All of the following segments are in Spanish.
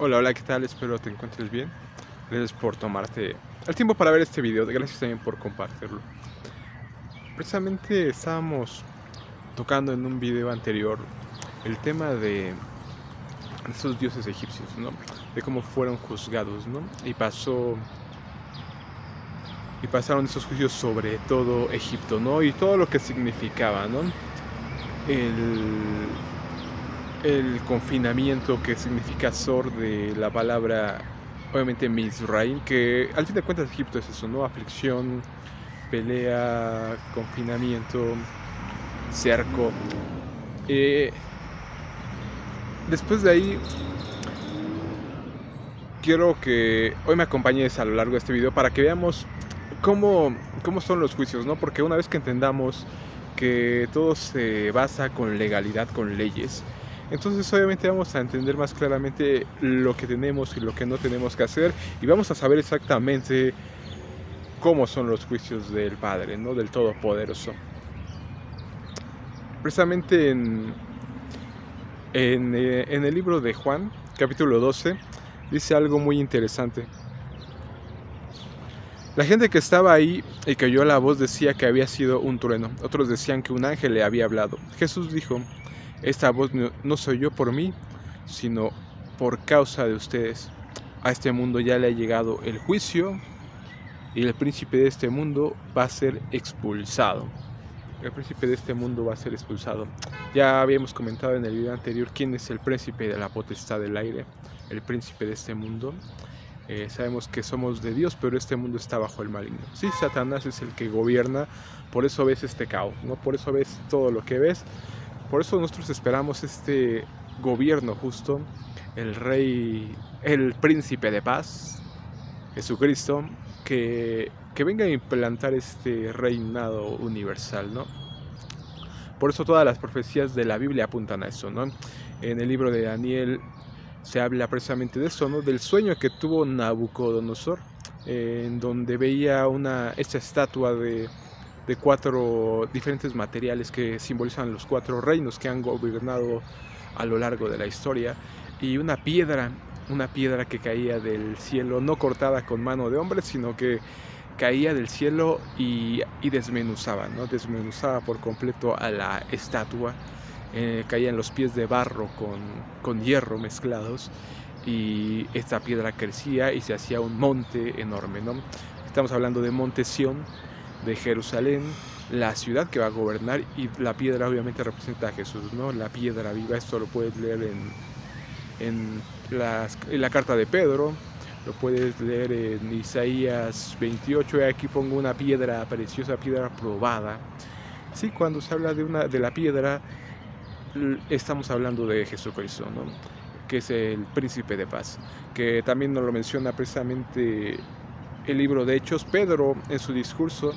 Hola, hola, ¿qué tal? Espero te encuentres bien. Gracias por tomarte el tiempo para ver este video. Gracias también por compartirlo. Precisamente estábamos tocando en un video anterior el tema de esos dioses egipcios, ¿no? De cómo fueron juzgados, ¿no? Pasaron esos juicios sobre todo Egipto, ¿no? Y todo lo que significaba, ¿no? El, el confinamiento que significa Sor de la palabra, obviamente Mizraim, que al fin de cuentas Egipto es eso, ¿no? Aflicción, pelea, confinamiento, cerco. Eh, Después de ahí, quiero que hoy me acompañes a lo largo de este video para que veamos cómo son los juicios, ¿no? Porque una vez que entendamos que todo se basa con legalidad, con leyes, entonces obviamente vamos a entender más claramente lo que tenemos y lo que no tenemos que hacer, y vamos a saber exactamente cómo son los juicios del Padre, ¿no? Del Todopoderoso. Precisamente en el libro de Juan, capítulo 12, dice algo muy interesante. La gente que estaba ahí y que oyó la voz decía que había sido un trueno. Otros decían que un ángel le había hablado. Jesús dijo: esta voz no se oyó por mí, sino por causa de ustedes. A este mundo ya le ha llegado el juicio y el príncipe de este mundo va a ser expulsado. El príncipe de este mundo va a ser expulsado. Ya habíamos comentado en el video anterior quién es el príncipe de la potestad del aire, el príncipe de este mundo. Sabemos que somos de Dios, pero este mundo está bajo el maligno. Sí, Satanás es el que gobierna, por eso ves este caos, ¿no? Por eso ves todo lo que ves. Por eso nosotros esperamos este gobierno justo, el rey, el príncipe de paz, Jesucristo, que venga a implantar este reinado universal, ¿no? Por eso todas las profecías de la Biblia apuntan a eso, ¿no? En el libro de Daniel se habla precisamente de eso, ¿no? Del sueño que tuvo Nabucodonosor, en donde veía esta estatua de 4 diferentes materiales que simbolizan los 4 reinos que han gobernado a lo largo de la historia, y una piedra que caía del cielo, no cortada con mano de hombre, sino que caía del cielo y desmenuzaba, ¿no? Desmenuzaba por completo a la estatua. Caían los pies de barro con hierro mezclados, y esta piedra crecía y se hacía un monte enorme, ¿no? Estamos hablando de Monte Sión, de Jerusalén, la ciudad que va a gobernar, y la piedra obviamente representa a Jesús, ¿no? La piedra viva. Esto lo puedes leer en la carta de Pedro, lo puedes leer en Isaías 28, aquí pongo una piedra preciosa, piedra probada. Sí, cuando se habla de la piedra, estamos hablando de Jesucristo, ¿no? Que es el príncipe de paz, que también nos lo menciona precisamente el libro de Hechos. Pedro en su discurso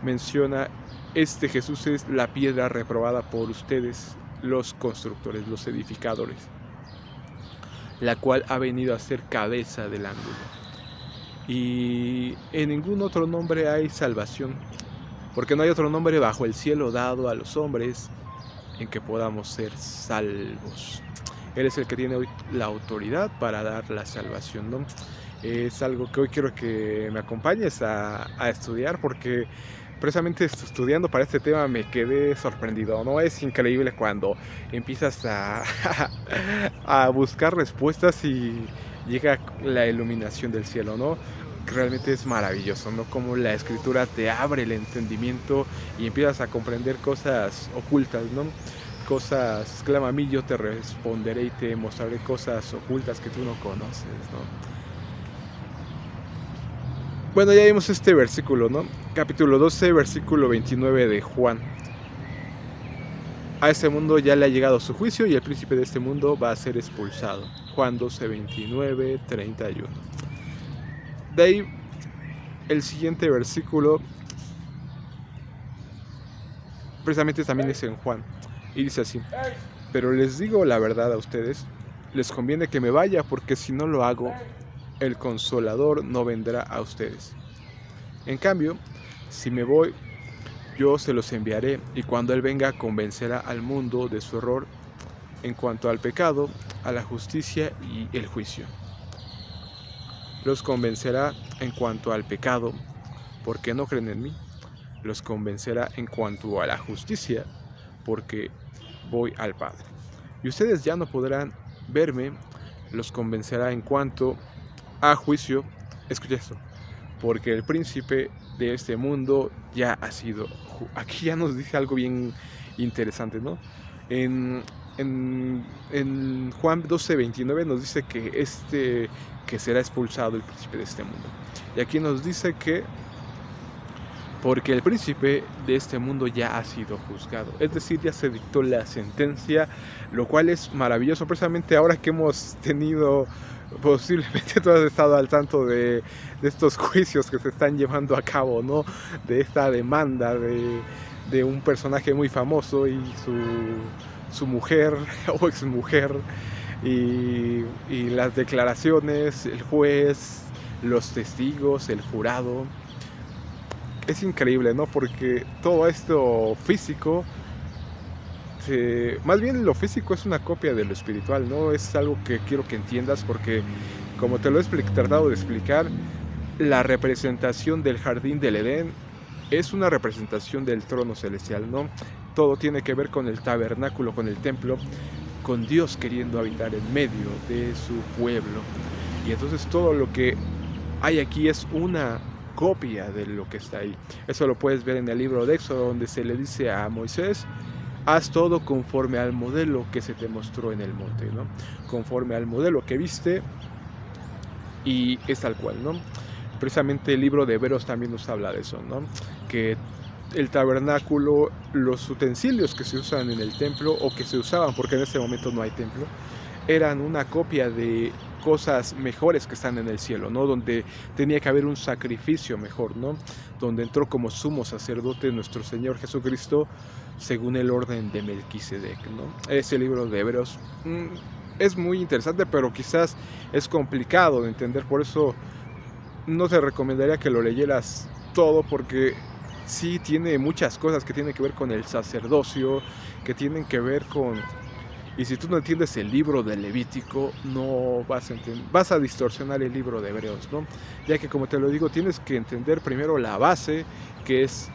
menciona: este Jesús es la piedra reprobada por ustedes, los constructores, los edificadores, la cual ha venido a ser cabeza del ángulo. Y en ningún otro nombre hay salvación, porque no hay otro nombre bajo el cielo dado a los hombres en que podamos ser salvos. Él es el que tiene hoy la autoridad para dar la salvación, ¿no? Es algo que hoy quiero que me acompañes a estudiar, porque precisamente estudiando para este tema me quedé sorprendido, ¿no? Es increíble cuando empiezas a buscar respuestas y llega la iluminación del cielo, ¿no? Realmente es maravilloso, ¿no? Como la escritura te abre el entendimiento y empiezas a comprender cosas ocultas, ¿no? Cosas, clama a mí, yo te responderé y te mostraré cosas ocultas que tú no conoces, ¿no? Bueno, ya vimos este versículo, ¿no? Capítulo 12, versículo 29 de Juan. A este mundo ya le ha llegado su juicio y el príncipe de este mundo va a ser expulsado. Juan 12, 29, 31. De ahí, el siguiente versículo precisamente también es en Juan, y dice así: pero les digo la verdad a ustedes, les conviene que me vaya, porque si no lo hago, el Consolador no vendrá a ustedes. En cambio, si me voy, yo se los enviaré, y cuando Él venga convencerá al mundo de su error en cuanto al pecado, a la justicia y el juicio. Los convencerá en cuanto al pecado, porque no creen en mí. Los convencerá en cuanto a la justicia, porque voy al Padre. Y ustedes ya no podrán verme. Los convencerá en cuanto a juicio. Escucha esto. Porque el príncipe de este mundo ya ha sido. Aquí ya nos dice algo bien interesante, ¿no? En Juan 12:29 nos dice que será expulsado el príncipe de este mundo. Y aquí nos dice que porque el príncipe de este mundo ya ha sido juzgado, es decir, ya se dictó la sentencia, lo cual es maravilloso, precisamente ahora que hemos tenido, posiblemente tú has estado al tanto de estos juicios que se están llevando a cabo, ¿no? De esta demanda de un personaje muy famoso y su mujer o exmujer, y las declaraciones, el juez, los testigos, el jurado. Es increíble, ¿no? Porque todo esto físico, más bien lo físico es una copia de lo espiritual, ¿no? Es algo que quiero que entiendas porque, como te lo he tratado de explicar, la representación del jardín del Edén es una representación del trono celestial, ¿no? Todo tiene que ver con el tabernáculo, con el templo, con Dios queriendo habitar en medio de su pueblo. Y entonces todo lo que hay aquí es una copia de lo que está ahí. Eso lo puedes ver en el libro de Éxodo, donde se le dice a Moisés: haz todo conforme al modelo que se te mostró en el monte, ¿no? Conforme al modelo que viste, y es tal cual, ¿no? Precisamente el libro de Hebreos también nos habla de eso, ¿no? Que el tabernáculo, los utensilios que se usan en el templo, o que se usaban, porque en ese momento no hay templo, eran una copia de cosas mejores que están en el cielo, ¿no? Donde tenía que haber un sacrificio mejor, ¿no? Donde entró como sumo sacerdote nuestro Señor Jesucristo según el orden de Melquisedec, ¿no? Ese libro de Hebreos es muy interesante, pero quizás es complicado de entender, por eso no te recomendaría que lo leyeras todo, porque sí tiene muchas cosas que tienen que ver con el sacerdocio, que tienen que ver con... Y si tú no entiendes el libro de Levítico, no vas a entender, vas a distorsionar el libro de Hebreos, ¿no? Ya que, como te lo digo, tienes que entender primero la base, que es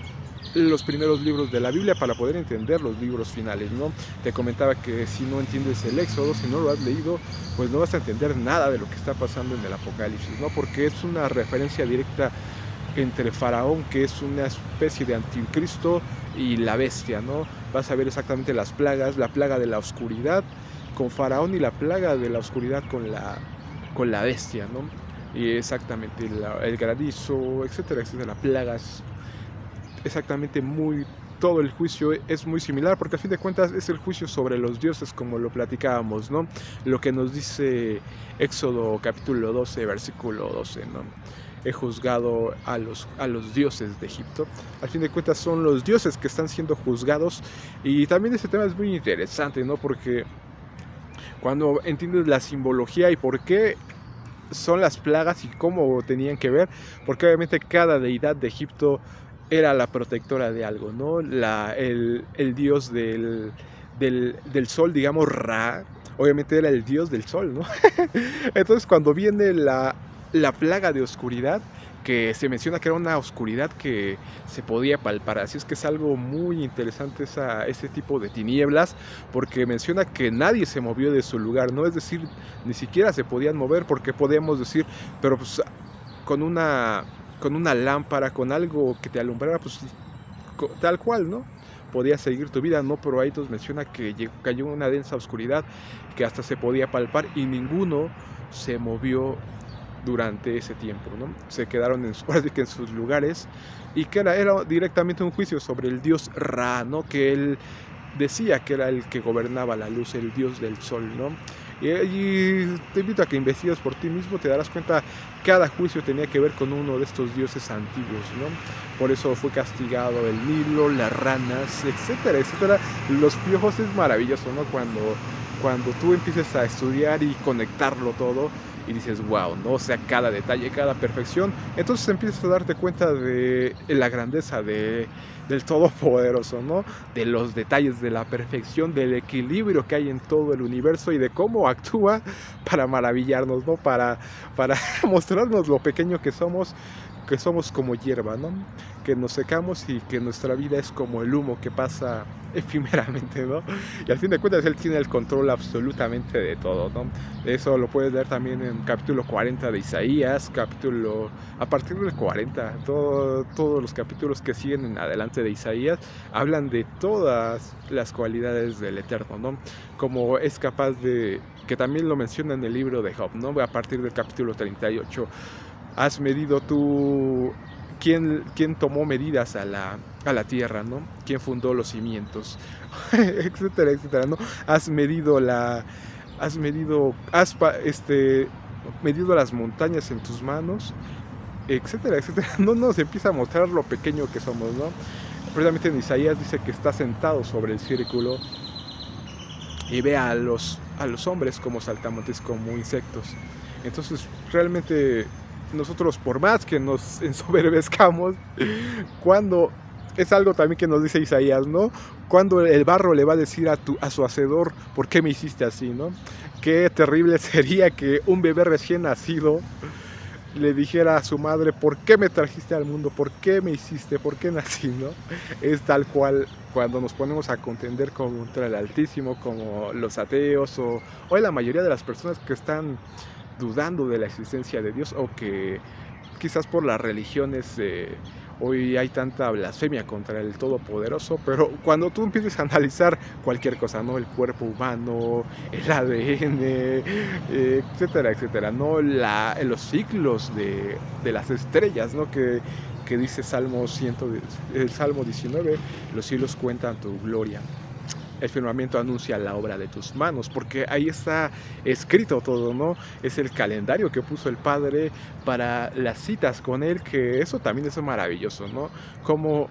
los primeros libros de la Biblia, para poder entender los libros finales, ¿no? Te comentaba que si no entiendes el Éxodo, si no lo has leído, pues no vas a entender nada de lo que está pasando en el Apocalipsis, ¿no? Porque es una referencia directa entre Faraón, que es una especie de anticristo, y la bestia, ¿no? Vas a ver exactamente las plagas, la plaga de la oscuridad con Faraón y la plaga de la oscuridad con la bestia, ¿no? Y exactamente el granizo, etcétera, etcétera, plagas, exactamente todo el juicio es muy similar, porque a fin de cuentas es el juicio sobre los dioses, como lo platicábamos, ¿no? Lo que nos dice Éxodo capítulo 12, versículo 12, ¿no? He juzgado a los dioses de Egipto. Al fin de cuentas son los dioses que están siendo juzgados. Y también ese tema es muy interesante, ¿no? Porque cuando entiendes la simbología y por qué son las plagas y cómo tenían que ver, porque obviamente cada deidad de Egipto era la protectora de algo, ¿no? El dios del sol, digamos, Ra, obviamente era el dios del sol, ¿no? Entonces cuando viene la plaga de oscuridad, que se menciona que era una oscuridad que se podía palpar, así es que es algo muy interesante ese tipo de tinieblas, porque menciona que nadie se movió de su lugar, ¿no? Es decir, ni siquiera se podían mover, porque podíamos decir, pero pues con una lámpara, con algo que te alumbrara, pues tal cual, ¿no? Podías seguir tu vida, ¿no? Pero ahí nos menciona que cayó una densa oscuridad que hasta se podía palpar, y ninguno se movió durante ese tiempo, ¿no? Se quedaron en sus lugares, y que era directamente un juicio sobre el dios Ra, ¿no? Que él decía que era el que gobernaba la luz, el dios del sol, ¿no? Y te invito a que investigues por ti mismo, te darás cuenta, cada juicio tenía que ver con uno de estos dioses antiguos, ¿no? Por eso fue castigado el Nilo, las ranas, etcétera, etcétera. Los piojos es maravilloso, ¿no? Cuando tú empieces a estudiar y conectarlo todo, y dices, wow, ¿no? O sea, cada detalle, cada perfección. Entonces empiezas a darte cuenta de la grandeza del Todopoderoso, ¿no? De los detalles, de la perfección, del equilibrio que hay en todo el universo y de cómo actúa para maravillarnos, ¿no? Para mostrarnos lo pequeño que somos como hierba, ¿no? Que nos secamos y que nuestra vida es como el humo que pasa efímeramente, ¿no? Y al fin de cuentas Él tiene el control absolutamente de todo, ¿no? Eso lo puedes ver también en capítulo 40 de Isaías, a partir del 40, todos los capítulos que siguen en adelante de Isaías hablan de todas las cualidades del Eterno, ¿no? Como es capaz de, que también lo menciona en el libro de Job, ¿no? A partir del capítulo 38, has medido tú. ¿Quién tomó medidas a la tierra, ¿no? ¿Quién fundó los cimientos? Etcétera, etcétera, ¿no? Medido las montañas en tus manos, etcétera, etcétera. No, se empieza a mostrar lo pequeño que somos, ¿no? Precisamente en Isaías dice que está sentado sobre el círculo y ve a los hombres como saltamontes, como insectos. Entonces, realmente nosotros, por más que nos ensoberbezcamos, cuando es algo también que nos dice Isaías, ¿no? Cuando el barro le va a decir a su hacedor, ¿por qué me hiciste así, no? Qué terrible sería que un bebé recién nacido le dijera a su madre, ¿por qué me trajiste al mundo? ¿Por qué me hiciste? ¿Por qué nací, no? Es tal cual cuando nos ponemos a contender contra el Altísimo, como los ateos o la mayoría de las personas que están dudando de la existencia de Dios, o que quizás por las religiones hoy hay tanta blasfemia contra el Todopoderoso, pero cuando tú empiezas a analizar cualquier cosa, ¿no? El cuerpo humano, el ADN, etcétera, etcétera, ¿no? Los ciclos de las estrellas, ¿no? Que dice el Salmo 19, los cielos cuentan tu gloria. El firmamento anuncia la obra de tus manos, porque ahí está escrito todo, ¿no? Es el calendario que puso el Padre para las citas con Él, que eso también es maravilloso, ¿no? Como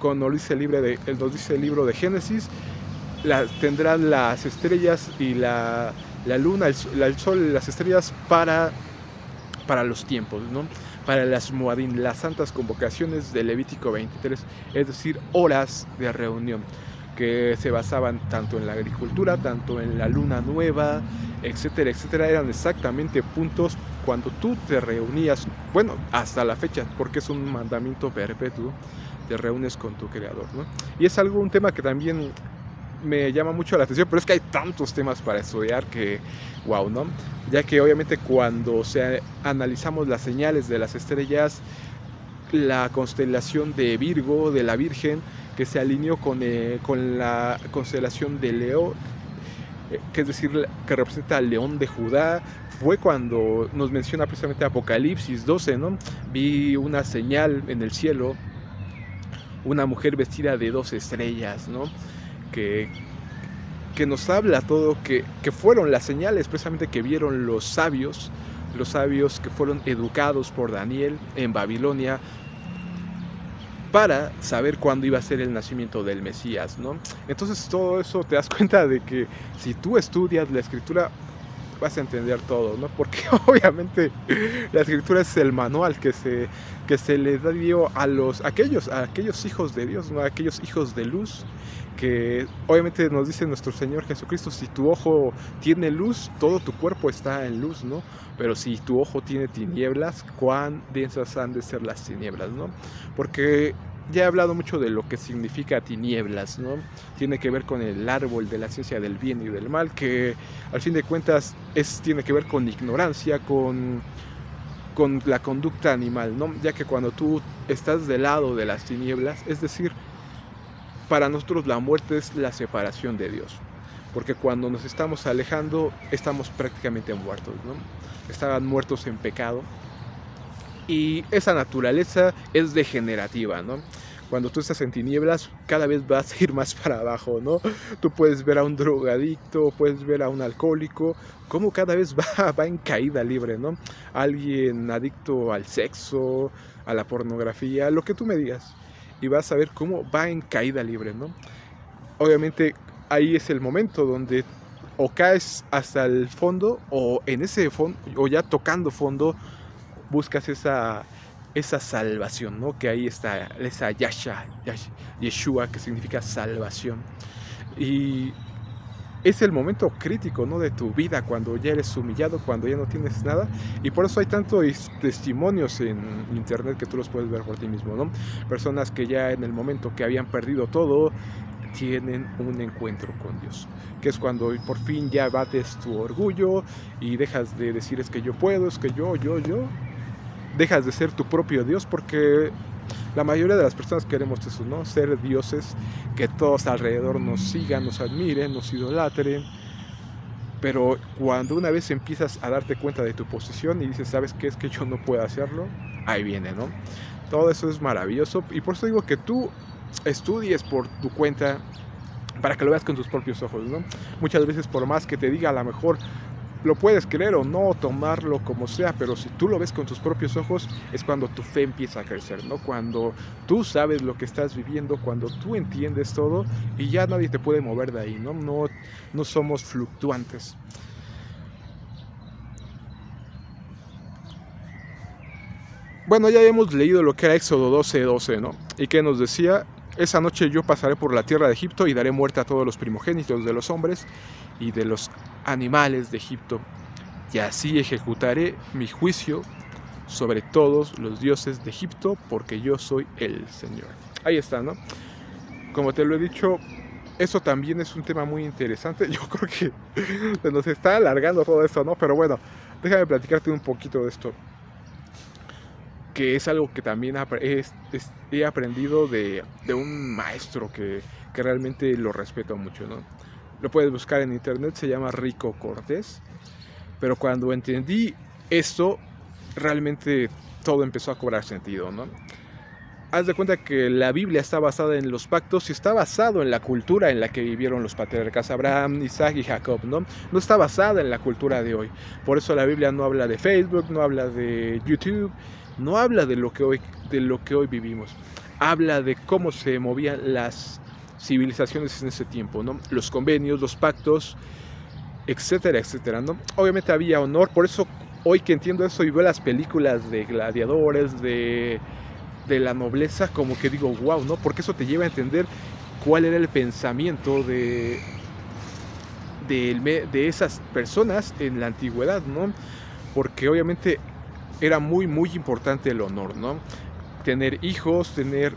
nos dice el libro de Génesis, tendrán las estrellas y la luna, el sol, las estrellas para los tiempos, ¿no? Para las Moadim, las santas convocaciones de Levítico 23, es decir, horas de reunión, que se basaban tanto en la agricultura, tanto en la luna nueva, etcétera, etcétera. Eran exactamente puntos cuando tú te reunías, bueno, hasta la fecha, porque es un mandamiento perpetuo, te reúnes con tu Creador, ¿no? Y es un tema que también me llama mucho la atención, pero es que hay tantos temas para estudiar que, wow, ¿no? Ya que obviamente cuando analizamos las señales de las estrellas, la constelación de Virgo, de la Virgen, que se alineó con la constelación de Leo, que es decir, que representa al león de Judá, fue cuando nos menciona precisamente Apocalipsis 12, ¿no? Vi una señal en el cielo, una mujer vestida de 2 estrellas, ¿no? Que nos habla todo, que fueron las señales precisamente que vieron los sabios que fueron educados por Daniel en Babilonia, para saber cuándo iba a ser el nacimiento del Mesías, ¿no? Entonces todo eso te das cuenta de que si tú estudias la Escritura vas a entender todo, ¿no? Porque obviamente la Escritura es el manual que se le dio a aquellos hijos de Dios, ¿no? A aquellos hijos de luz, que obviamente nos dice nuestro Señor Jesucristo, si tu ojo tiene luz, todo tu cuerpo está en luz, ¿no? Pero si tu ojo tiene tinieblas, cuán densas han de ser las tinieblas, ¿no? Porque ya he hablado mucho de lo que significa tinieblas, ¿no? Tiene que ver con el árbol de la ciencia del bien y del mal, que al fin de cuentas tiene que ver con ignorancia, con la conducta animal, ¿no? Ya que cuando tú estás del lado de las tinieblas, es decir, para nosotros la muerte es la separación de Dios, porque cuando nos estamos alejando estamos prácticamente muertos, ¿no? Estaban muertos en pecado, y esa naturaleza es degenerativa, ¿no? Cuando tú estás en tinieblas, cada vez vas a ir más para abajo, ¿no? Tú puedes ver a un drogadicto, puedes ver a un alcohólico, cómo cada vez va en caída libre, ¿no? Alguien adicto al sexo, a la pornografía, lo que tú me digas, y vas a ver cómo va en caída libre, ¿no? Obviamente ahí es el momento donde o caes hasta el fondo, o en ese fondo, o ya tocando fondo, buscas esa salvación, ¿no? Que ahí está esa Yeshua, que significa salvación. Y es el momento crítico, ¿no? De tu vida, cuando ya eres humillado, cuando ya no tienes nada. Y por eso hay tantos testimonios en internet que tú los puedes ver por ti mismo, ¿no? Personas que ya en el momento que habían perdido todo, tienen un encuentro con Dios, que es cuando por fin ya bates tu orgullo y dejas de decir es que yo puedo, es que yo, dejas de ser tu propio Dios, porque la mayoría de las personas queremos eso, ¿no? Ser dioses, que todos alrededor nos sigan, nos admiren, nos idolatren. Pero cuando una vez empiezas a darte cuenta de tu posición y dices, ¿sabes qué? Es que yo no puedo hacerlo, ahí viene, ¿no? Todo eso es maravilloso, y por eso digo que tú estudies por tu cuenta para que lo veas con tus propios ojos, ¿no? Muchas veces, por más que te diga, a lo mejor lo puedes creer o no, tomarlo como sea, pero si tú lo ves con tus propios ojos, es cuando tu fe empieza a crecer, ¿no? Cuando tú sabes lo que estás viviendo, cuando tú entiendes todo, y ya nadie te puede mover de ahí, ¿no? No somos fluctuantes. Bueno, ya hemos leído lo que era Éxodo 12:12, ¿no? Y que nos decía: esa noche yo pasaré por la tierra de Egipto y daré muerte a todos los primogénitos de los hombres y de los animales de Egipto, y así ejecutaré mi juicio sobre todos los dioses de Egipto, porque yo soy el Señor. Ahí está, ¿no? Como te lo he dicho, eso también es un tema muy interesante. Yo creo que se nos está alargando todo esto, ¿no? Pero bueno, déjame platicarte un poquito de esto, que es algo que también he aprendido de un maestro que realmente lo respeto mucho, ¿no? Lo puedes buscar en internet, se llama Rico Cortés. Pero cuando entendí esto, realmente todo empezó a cobrar sentido, ¿no? Haz de cuenta que la Biblia está basada en los pactos y está basado en la cultura en la que vivieron los patriarcas Abraham, Isaac y Jacob, ¿no? No está basada en la cultura de hoy. Por eso la Biblia no habla de Facebook, no habla de YouTube, no habla de lo que hoy vivimos. Habla de cómo se movían las civilizaciones en ese tiempo, ¿no? Los convenios, los pactos, etcétera, etcétera, ¿no? Obviamente había honor, por eso hoy que entiendo eso y veo las películas de gladiadores, de la nobleza, como que digo, wow, ¿no? Porque eso te lleva a entender cuál era el pensamiento de esas personas en la antigüedad, ¿no? Porque obviamente era muy, muy importante el honor, ¿no? Tener hijos, tener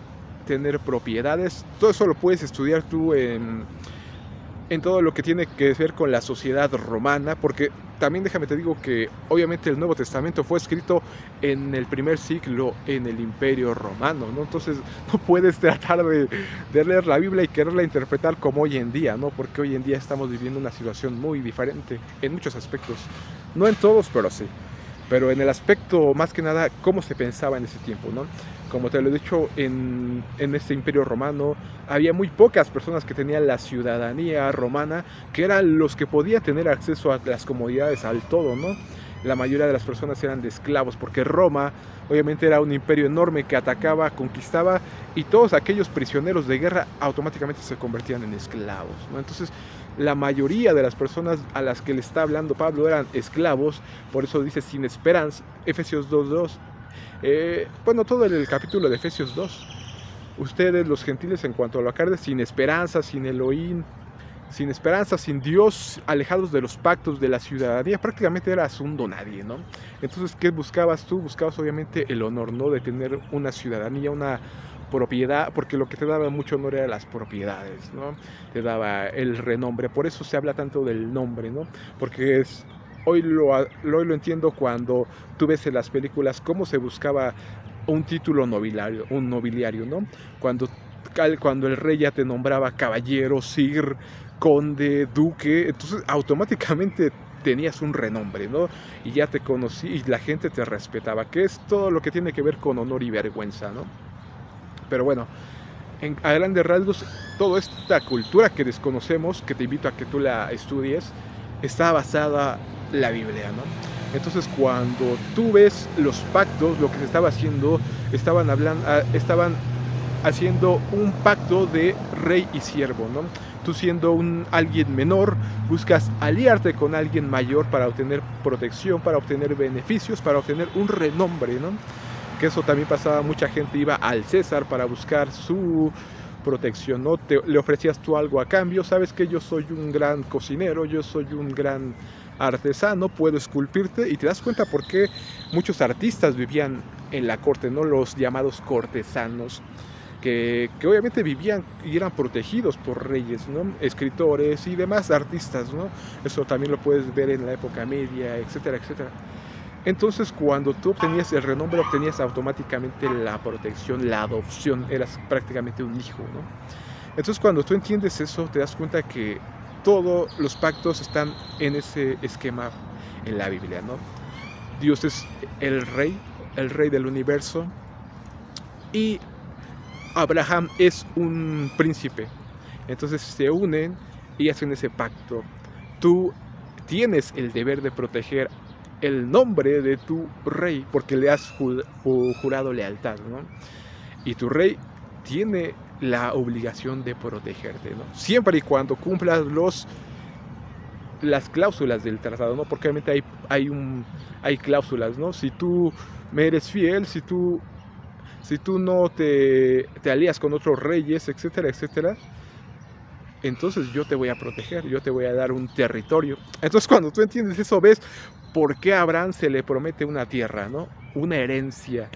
propiedades, todo eso lo puedes estudiar tú en todo lo que tiene que ver con la sociedad romana, porque también déjame te digo que obviamente el Nuevo Testamento fue escrito en el primer siglo en el Imperio Romano, ¿no? Entonces no puedes tratar de leer la Biblia y quererla interpretar como hoy en día, ¿no? Porque hoy en día estamos viviendo una situación muy diferente en muchos aspectos, no en todos, pero sí. Pero en el aspecto, más que nada, cómo se pensaba en ese tiempo, ¿no? Como te lo he dicho, en este imperio romano había muy pocas personas que tenían la ciudadanía romana, que eran los que podían tener acceso a las comodidades, al todo, ¿no? La mayoría de las personas eran de esclavos, porque Roma obviamente era un imperio enorme que atacaba, conquistaba, y todos aquellos prisioneros de guerra automáticamente se convertían en esclavos, ¿no? Entonces, la mayoría de las personas a las que le está hablando Pablo eran esclavos, por eso dice sin esperanza, Efesios 2:2. Bueno, todo el capítulo de Efesios 2. Ustedes, los gentiles, en cuanto a la carne, sin esperanza, sin Elohim, sin esperanza, sin Dios, alejados de los pactos, de la ciudadanía, prácticamente eras un donadie, ¿no? Entonces, ¿qué buscabas tú? Buscabas obviamente el honor, ¿no? De tener una ciudadanía, una propiedad, porque lo que te daba mucho honor eran las propiedades, ¿no? Te daba el renombre, por eso se habla tanto del nombre, ¿no? Porque hoy lo entiendo cuando tú ves en las películas cómo se buscaba un título nobiliario, ¿no? Cuando el rey ya te nombraba caballero, sir, conde, duque, entonces automáticamente tenías un renombre, ¿no? Y ya te conocí y la gente te respetaba, que es todo lo que tiene que ver con honor y vergüenza, ¿no? Pero bueno, a grandes rasgos, toda esta cultura que desconocemos, que te invito a que tú la estudies, está basada en la Biblia, ¿no? Entonces, cuando tú ves los pactos, lo que se estaba haciendo, estaban haciendo un pacto de rey y siervo, ¿no? Tú siendo alguien menor, buscas aliarte con alguien mayor para obtener protección, para obtener beneficios, para obtener un renombre, ¿no? Que eso también pasaba, mucha gente iba al César para buscar su protección, ¿no? Le ofrecías tú algo a cambio, sabes que yo soy un gran cocinero, yo soy un gran artesano, puedo esculpirte, y te das cuenta por qué muchos artistas vivían en la corte, ¿no? Los llamados cortesanos, que obviamente vivían y eran protegidos por reyes, ¿no? Escritores y demás artistas, ¿no? Eso también lo puedes ver en la época media, etcétera, etcétera. Entonces, cuando tú obtenías el renombre, obtenías automáticamente la protección, la adopción, eras prácticamente un hijo, ¿no? Entonces, cuando tú entiendes eso, te das cuenta que todos los pactos están en ese esquema en la Biblia, ¿no? Dios es el rey del universo, y Abraham es un príncipe. Entonces se unen y hacen ese pacto. Tú tienes el deber de proteger el nombre de tu rey porque le has jurado lealtad, ¿no? Y tu rey tiene la obligación de protegerte, ¿no? Siempre y cuando cumplas las cláusulas del tratado, ¿no? Porque obviamente hay cláusulas, ¿no? Si tú me eres fiel, si tú no te alías con otros reyes, etcétera, etcétera, entonces yo te voy a proteger, yo te voy a dar un territorio. Entonces, cuando tú entiendes eso, ves por qué a Abraham se le promete una tierra, ¿no? Una herencia.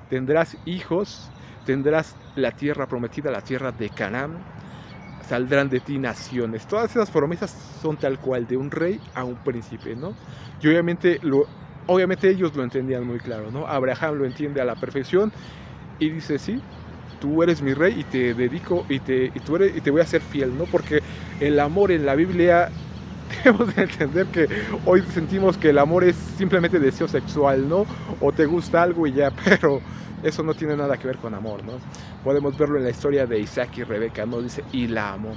Tendrás hijos, tendrás la tierra prometida, la tierra de Canaán, saldrán de ti naciones. Todas esas promesas son tal cual, de un rey a un príncipe, ¿no? Y obviamente ellos lo entendían muy claro, ¿no? Abraham lo entiende a la perfección y dice, sí, tú eres mi rey y te dedico y te voy a ser fiel, ¿no? Porque el amor en la Biblia, debemos de entender que hoy sentimos que el amor es simplemente deseo sexual, ¿no? O te gusta algo y ya, pero eso no tiene nada que ver con amor, ¿no? Podemos verlo en la historia de Isaac y Rebeca, ¿no? Dice, y la amó.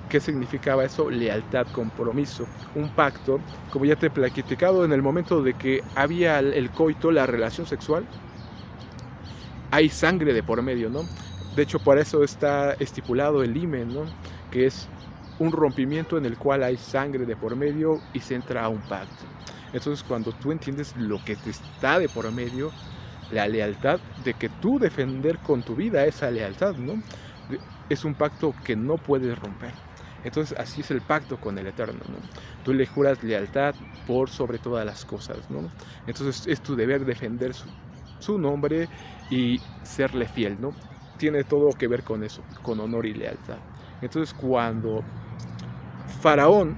¿Qué significaba eso? Lealtad, compromiso, un pacto. Como ya te he platicado, en el momento de que había el coito, la relación sexual, hay sangre de por medio, ¿no? De hecho, por eso está estipulado el himen, ¿no? Que es un rompimiento en el cual hay sangre de por medio y se entra a un pacto. Entonces, cuando tú entiendes lo que te está de por medio, la lealtad, de que tú defender con tu vida esa lealtad, ¿no? Es un pacto que no puedes romper. Entonces, así es el pacto con el Eterno, ¿no? Tú le juras lealtad por sobre todas las cosas, ¿no? Entonces, es tu deber defender su nombre y serle fiel, ¿no? Tiene todo que ver con eso, con honor y lealtad. Entonces, cuando Faraón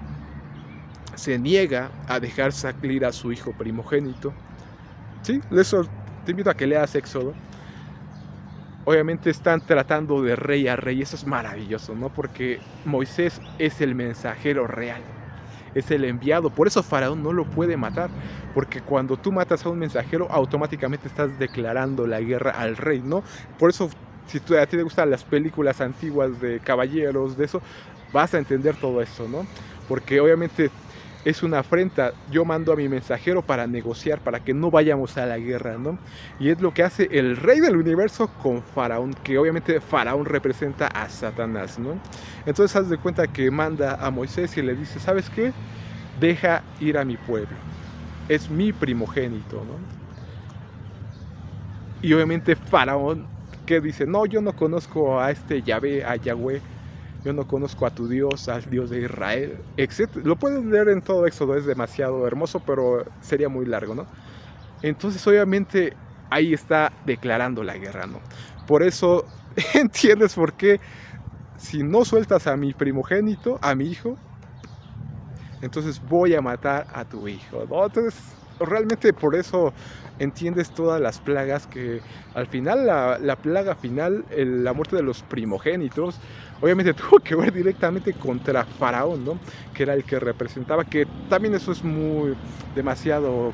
se niega a dejar salir a su hijo primogénito, ¿sí? Eso te invito a que leas Éxodo. Obviamente están tratando de rey a rey, eso es maravilloso, ¿no? Porque Moisés es el mensajero real, es el enviado, por eso Faraón no lo puede matar, porque cuando tú matas a un mensajero, automáticamente estás declarando la guerra al rey, ¿no? Por eso, si a ti te gustan las películas antiguas de caballeros, de eso, vas a entender todo eso, ¿no? Porque obviamente es una afrenta. Yo mando a mi mensajero para negociar, para que no vayamos a la guerra, ¿no? Y es lo que hace el rey del universo con Faraón, que obviamente Faraón representa a Satanás, ¿no? Entonces haz de cuenta que manda a Moisés y le dice, ¿sabes qué? Deja ir a mi pueblo. Es mi primogénito, ¿no? Y obviamente Faraón, ¿qué dice? No, yo no conozco a este Yahvé, a Yahweh. Yo no conozco a tu Dios, al Dios de Israel, etc. Lo puedes leer en todo Éxodo, es demasiado hermoso, pero sería muy largo, ¿no? Entonces, obviamente, ahí está declarando la guerra, ¿no? Por eso, ¿entiendes por qué? Si no sueltas a mi primogénito, a mi hijo, entonces voy a matar a tu hijo, ¿no? Entonces, realmente por eso entiendes todas las plagas, que al final, la plaga final, la muerte de los primogénitos, obviamente tuvo que ver directamente contra Faraón, ¿no? Que era el que representaba, que también eso es demasiado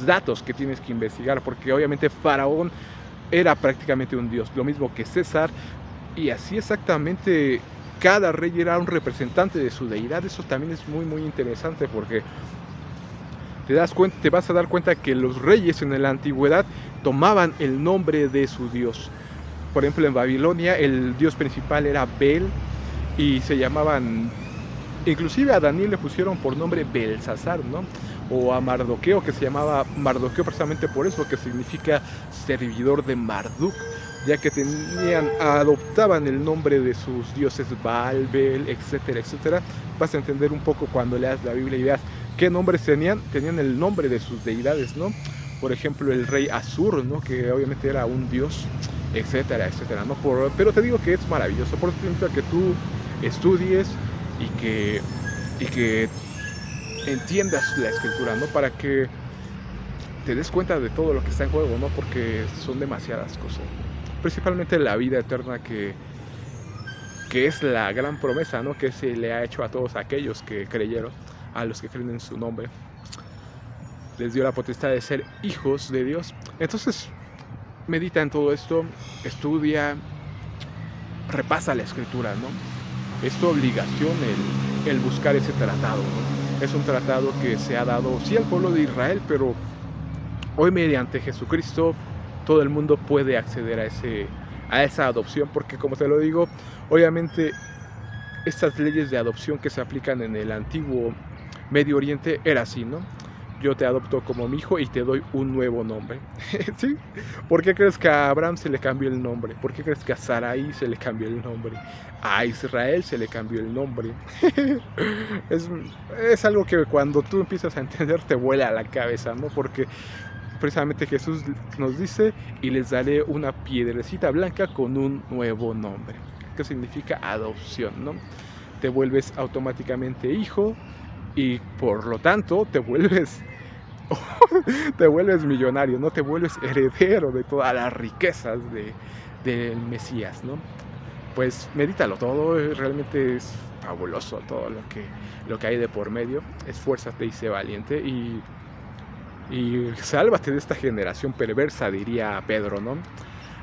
datos que tienes que investigar, porque obviamente Faraón era prácticamente un dios, lo mismo que César, y así exactamente cada rey era un representante de su deidad. Eso también es muy muy interesante, porque te vas a dar cuenta que los reyes en la antigüedad tomaban el nombre de su dios. Por ejemplo, en Babilonia el dios principal era Bel, y se llamaban, inclusive a Daniel le pusieron por nombre Belsasar, ¿no? O a Mardoqueo, que se llamaba Mardoqueo precisamente por eso, que significa servidor de Marduk, ya que adoptaban el nombre de sus dioses Baal, Bel, etcétera, etcétera. Vas a entender un poco cuando leas la Biblia y veas qué nombres tenían el nombre de sus deidades, ¿no? Por ejemplo, el rey Asur, ¿no? Que obviamente era un dios, etcétera, etcétera, ¿no? Pero te digo que es maravilloso, por eso te invito a que tú estudies y que entiendas la escritura, ¿no? Para que te des cuenta de todo lo que está en juego, ¿no? Porque son demasiadas cosas. Principalmente la vida eterna que es la gran promesa, ¿no? Que se le ha hecho a todos aquellos que creyeron, a los que creen en su nombre. Les dio la potestad de ser hijos de Dios. Entonces, medita en todo esto, estudia, repasa la escritura, ¿no? Es tu obligación el buscar ese tratado, ¿no? Es un tratado que se ha dado, sí, al pueblo de Israel, pero hoy mediante Jesucristo todo el mundo puede acceder a esa adopción, porque como te lo digo, obviamente estas leyes de adopción que se aplican en el antiguo Medio Oriente era así, ¿no? Yo te adopto como mi hijo y te doy un nuevo nombre. ¿Sí? ¿Por qué crees que a Abraham se le cambió el nombre? ¿Por qué crees que a Sarai se le cambió el nombre? A Israel se le cambió el nombre. Es algo que cuando tú empiezas a entender te vuela a la cabeza, ¿no? Porque precisamente Jesús nos dice: y les daré una piedrecita blanca con un nuevo nombre, que significa adopción, ¿no? Te vuelves automáticamente hijo y por lo tanto te vuelves millonario, ¿no? Te vuelves heredero de todas las riquezas del Mesías, ¿no? Pues medítalo todo, realmente es fabuloso todo lo que hay de por medio. Esfuérzate y sé valiente y sálvate de esta generación perversa, diría Pedro, ¿no?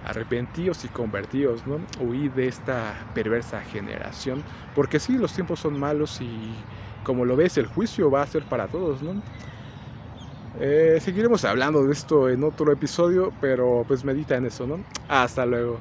Arrepentíos y convertíos, ¿no? Huid de esta perversa generación, porque sí, los tiempos son malos y como lo ves, el juicio va a ser para todos, ¿no? Seguiremos hablando de esto en otro episodio, pero pues medita en eso, ¿no? Hasta luego.